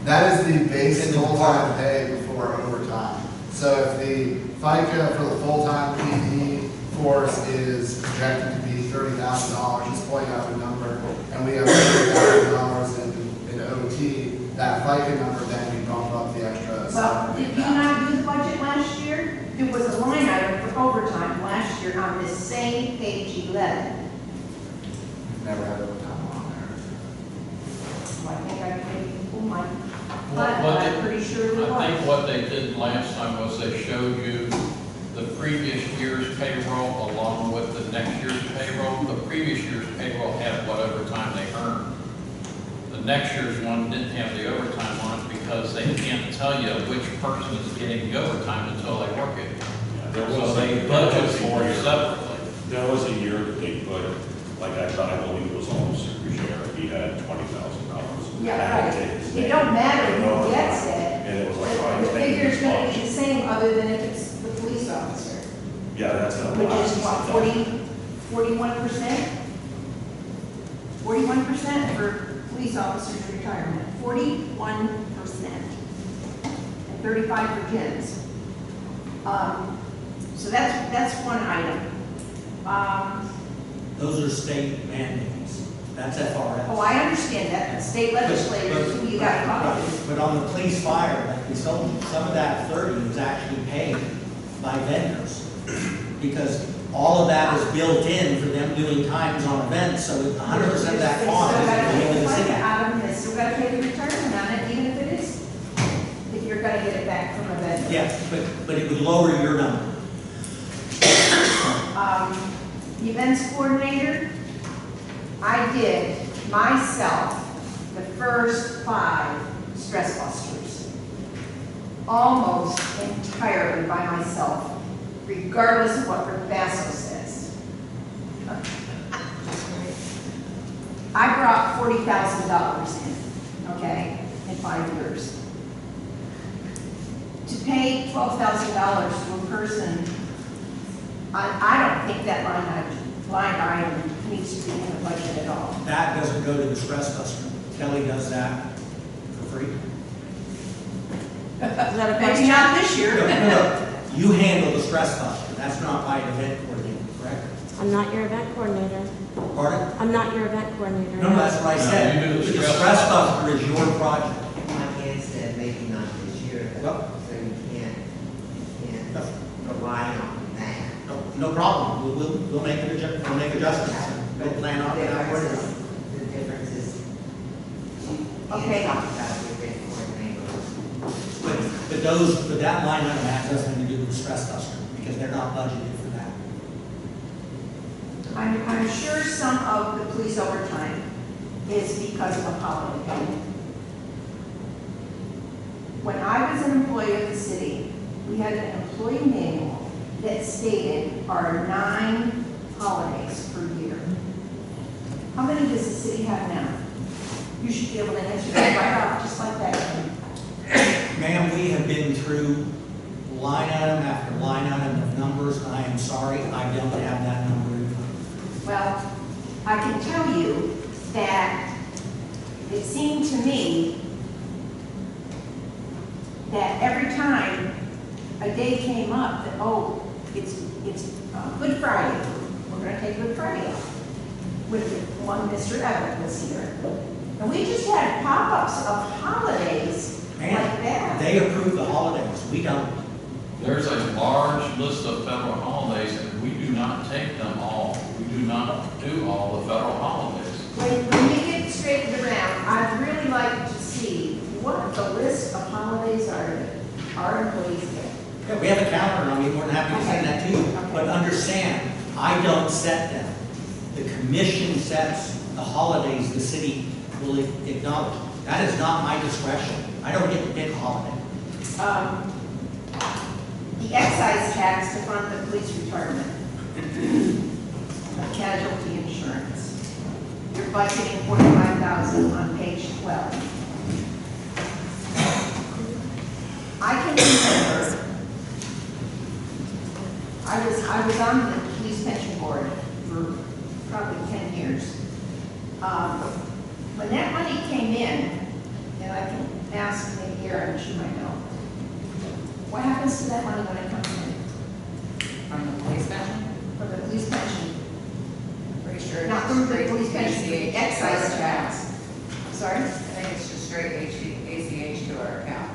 That is the base full-time pay before overtime. So if the FICA for the full-time PD force is projected to be $30,000, just point out a number, and we have $30,000 in OT, that FICA number, then we bump up the extra. Well, did you not do the budget last year? There was a line item for overtime last year on this same page 11. Never had overtime on there. So I think I paid full money. But What I'm they- pretty sure it I think was. what they did last time was they showed you the previous year's payroll along with the next year's payroll. The previous year's payroll had what overtime they earned. The next year's one didn't have the overtime on it because they can't tell you which person is getting the overtime until they work it. There So was they a budget year. for it separately. There was a year that they put, like I believe it was almost super share, he we had $20,000. Yeah, right. It don't matter who gets it. And it was like, oh, The it's making figure's gonna much. be the same, other than if it's the police officer, Yeah, that's a which lot. is what, 41%? 41% for police officers retirement, 41%. And 35 for kids. So that's one item. Those are state mandates. That's FRS. Oh, I understand that, state legislators, who you got copies. But on the police fire, like we sold, some of that 30 is actually paid by vendors. Because all of that is built in for them doing times on events, so 100% of that cost is going into the city. They still gotta pay the retirement on it, even if it is, if you're gonna get it back from a vendor. Yes, but it would lower your number. Events coordinator, I did myself the first 5 stress busters. Almost entirely by myself, regardless of what Rick Basso says. I brought $40,000 in, okay, in 5 years. To pay $12,000 to a person, I don't think that line item needs to be in the budget at all. That doesn't go to the stress buster. Kelly does that for free. Is that a maybe not this year? No. You handle the stress buster. That's not by event coordinator, correct? I'm not your event coordinator. Pardon? I'm not your event coordinator. No, that's what I said. No, you do the The stress stress buster is your project. Like Ann said, maybe not this year, Well- so you can't rely on that. No problem. We'll make adjustments. We'll plan on it. The difference is, you Okay. can't talk about your event coordinator. But that line item has nothing to do with stress buster because they're not budgeted for that. I'm sure some of the police overtime is because of a holiday. When I was an employee of the city, we had an employee manual that stated our 9 holidays per year. How many does the city have now? You should be able to answer that right off, just like that. Ma'am, we have been through line item after line item of numbers. I am sorry, I don't have that number in front of me. Well, I can tell you that it seemed to me that every time a day came up that, oh, it's Good Friday, we're gonna take Good Friday off. With one Mr. Everett was here. And we just had pop-ups of holidays like Ma'am, that. they approve the holidays, we don't. There's a large list of federal holidays, and we do not take them all. We do not do all the federal holidays. When we get straightened around, I'd really like to see what the list of holidays are that our employees get. Yeah, we have a calendar, and I'll be more than happy to send that to you. Okay. But understand, I don't set them. The commission sets the holidays the city will acknowledge. That is not my discretion. I don't get to pick a holiday. The excise tax to fund the police retirement, casualty insurance. You're budgeting $45,000 on page 12. I can remember, I was on the police pension board for probably 10 years. When that money came in, and I can ask maybe Erin, she might know, what happens to that money when it comes in? From the police pension? From the police pension? Pretty sure it's Not just from the straight police pension, the ACH. excise tax. Sorry? I think it's just straight ACH to our account.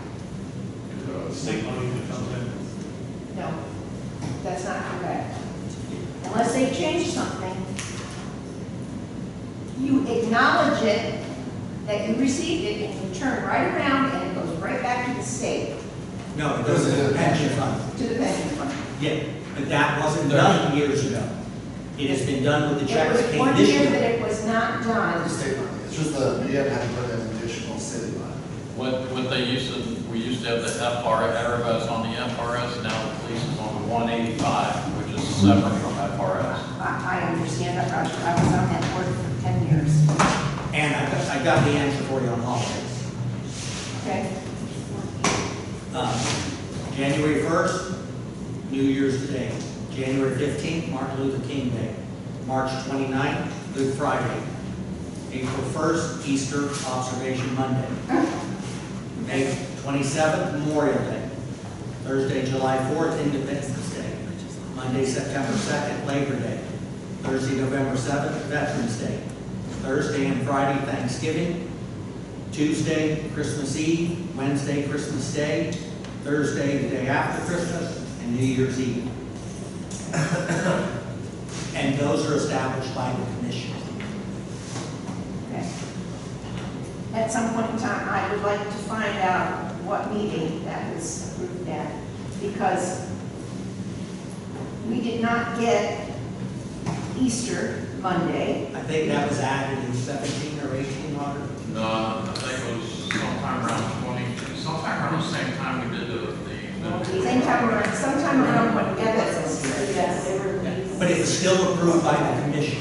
State money that comes in. No, that's not correct. Unless they change something, you acknowledge it, that you received it, and you turn right around and it goes right back to the state, No, it goes to the pension fund. to the pension fund. Yeah, but that wasn't done years ago. It has been done with the It checks was that came one this year that year. it was not done. State money, it's just the, you haven't had to put in additional city money. What they used to, we used to have the FRS, everybody's on the FRS, now the police is on the 185, which is separate from FRS. I understand that, Roger. I was on that board for 10 years. And I got the answer for you on holidays. Okay, January 1st, New Year's Day. January 15th, Martin Luther King Day. March 29th, Good Friday. April 1st, Easter Observation Monday. May 27th, Memorial Day. Thursday, July 4th, Independence Day. Monday, September 2nd, Labor Day. Thursday, November 7th, Veterans Day. Thursday and Friday, Thanksgiving. Tuesday, Christmas Eve. Wednesday, Christmas Day. Thursday, the day after Christmas, and New Year's Eve. And those are established by the commission. okay. At some point in time, I would like to find out what meeting that was approved at, because we did not get Easter Monday. I think that was added in 17 or 18, Robert. No, I think it was sometime around 20, sometime around the same time we did the Same time around, sometime around when Evans was here. Yes, they were. But it was still approved by the commission.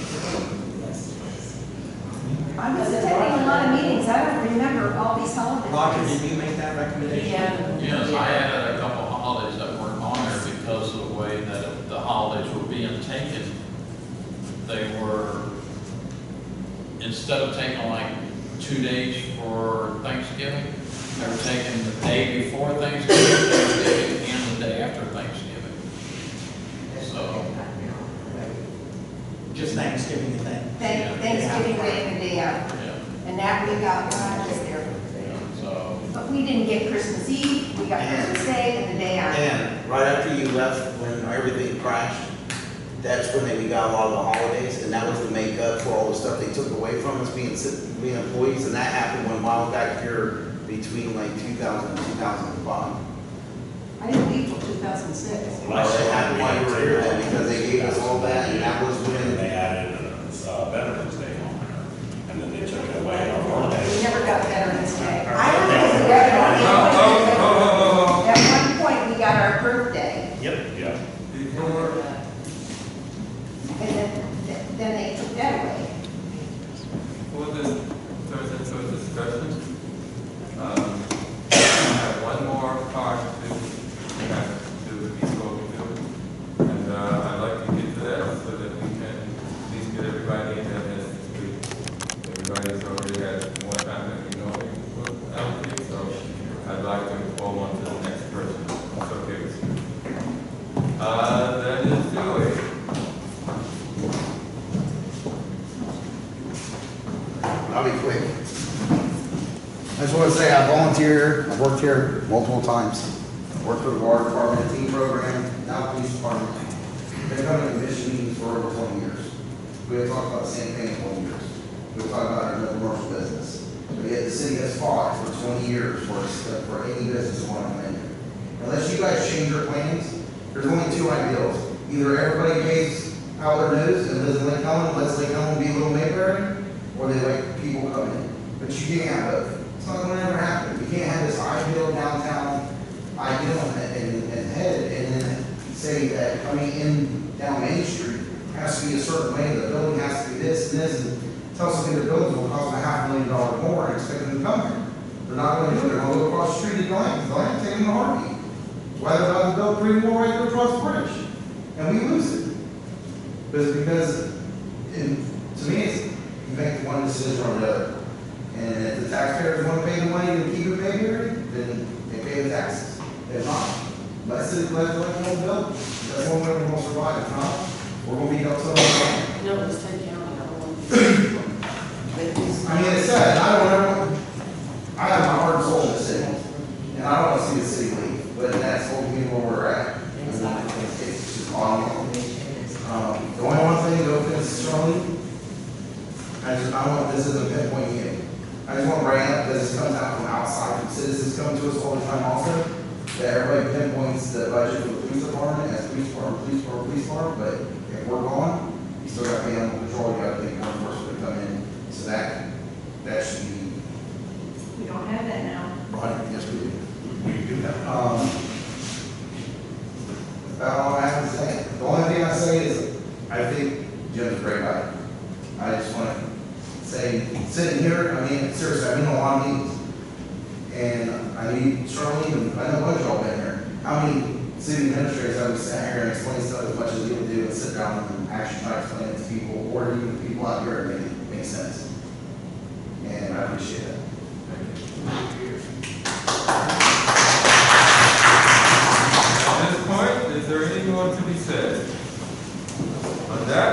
I was attending a lot of meetings, I don't remember all these holidays. Roger, did you make that recommendation? Yeah. Yes, I added a couple holidays that weren't on there because of the way that the holidays were being taken. They were, instead of taking like 2 days for Thanksgiving, they were taking the day before Thanksgiving, and the day after Thanksgiving. So, Just Thanksgiving, you think? Thanksgiving Day and the day out. yeah, And that we got, just there. so, But we didn't get Christmas Eve, we got Christmas Day and the day out. And right after you left, when everything crashed, that's when we got a lot of the holidays, and that was to make up for all the stuff they took away from us being employees, and that happened when Miles got here between like 2000 and 2005. I didn't leave till 2006. Well, it happened while you were here then, because they gave us all that, and that was And when, they added Veterans Day on there, and then they took it away on We holidays. never got Veterans Day. Oh. At one point, we got our birthday, Yeah. Before, and then they took that away. for the Thursday discussion, I have one more part to be spoken to. And I'd like to get to that so that we can at least get everybody in that has to speak. Everybody's already had more time than we know we will allocate, so I'd like to move on to the next person. That's okay with you. That is Joey. I'll be quick. I just want to say I volunteer, I've worked here multiple times. I've worked for the water department, team program, now police department. Been coming to commission meetings for over 20 years. We have talked about the same thing in 20 years. We've talked about our commercial business. But yet the city has fought for 20 years for any business that want to come in here. Unless you guys change your plans, there's only two ideals. Either everybody pays out their news and lives in Lake Helen, lets Lake Helen be a little Mayberry, or they let people come in. But you can't have both. It's not going to ever happen. You can't have this ideal downtown ideal and head and then say that coming in down Main Street has to be a certain way, the building has to be this and this, and tell something the building will cost $500,000 more and expect them to come here. They're not going to do it. They're going to go across the street to Delaney. Delaney take them to Harvey. Why they're not going to build 3 more right there across the bridge? And we lose it. Because to me, it's you make one decision or the other. And if the taxpayers want to pay the money to keep it Mayberry, then they pay the taxes. If not, let the one build. That's one way we're going to survive. If not, we're going to be up to the No, it was 10 county. I mean, it's sad. I have my heart and soul in the city. And I don't want to see the city leave. But that's ultimately where we're at. It's just on. The only one thing to open is Sterling. I want, this isn't pinpointing you. I just want to bring up, because this comes out from outside, from citizens come to us all the time also, that everybody pinpoints the budget for the police department as police department, but if we're gone, you still got to pay animal control, you got to pay one person to come in, so that should be. We don't have that now. Right, yes we do. We do have. That's all I have to say. The only thing I say is, I think Jim's a great guy. I just want to say, sitting here on meetings. And I need, Charlene, I know a bunch of y'all been here, how many city administrators have we sat here and explained stuff as much as we can do and sit down and actually try to explain it to people, or even the people out here, and make it make sense? And I appreciate that. At this point, is there any more to be said? On that?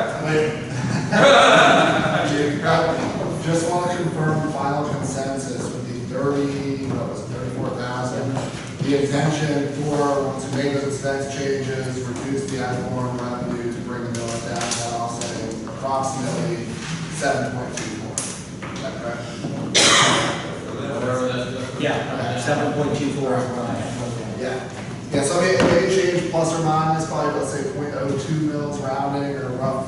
Just want to confirm final consensus with the 34,000. The intention to make those expense changes, reduce the ad valorem revenue to bring the millage down, that offsetting approximately 7.24. Is that correct? Whatever that. Yeah, 7.24. Yeah. Yeah, so it may change plus or minus, probably let's say 0.02 mils rounding or rough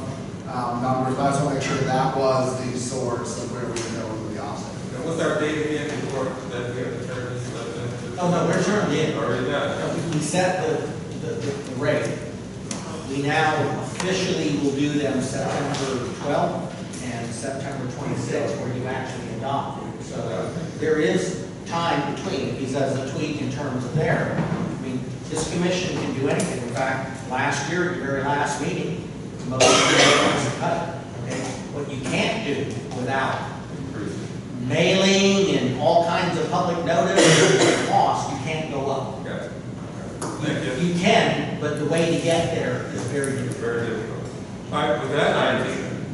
numbers, but I just want to make sure that was the source of where we were going with the offset. Now, what's our date again before that we have to turn this? Oh, no, we're certainly in. Already done. We set the rate. We now officially will do them September 12th and September 26th, where you actually adopt it. So there is time between, because a tweak in terms of there. I mean, this commission can do anything. In fact, last year, at your very last meeting, most of the cut it. Okay? What you can't do without mailing and all kinds of public notice and cost, you can't go up. Okay. Thank you. You can, but the way to get there is very difficult. Very difficult. All right, with that, I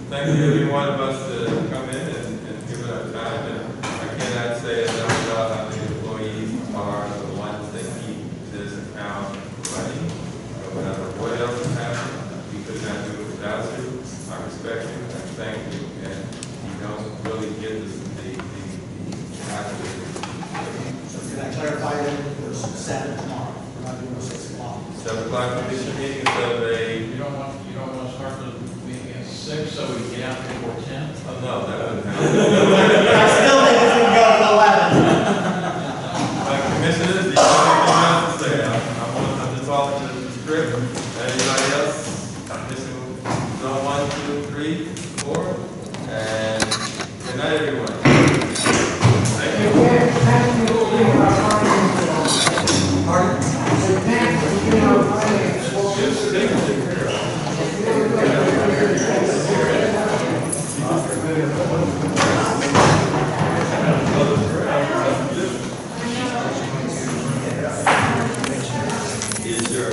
thank every one of us to come in and give it our time. And I cannot say enough about how the employees are the ones that keep this account running. No matter what else is happening, we could not do it without you. I respect you, I thank you, and you don't really get the So can I clarify that there's 7 tomorrow? We're not doing 6 o'clock. 7 o'clock commission meeting instead of a, You don't want to start the meeting at 6, so we get out before 10? oh no, that wouldn't happen. I still think it's going to go to 11. Commissioners, do you have anything else to say? I'm just following the script. Anybody else? Commission, no, 1, 2, 3, 4. And good night, everyone. Thank you. Pardon? Just take it. Is your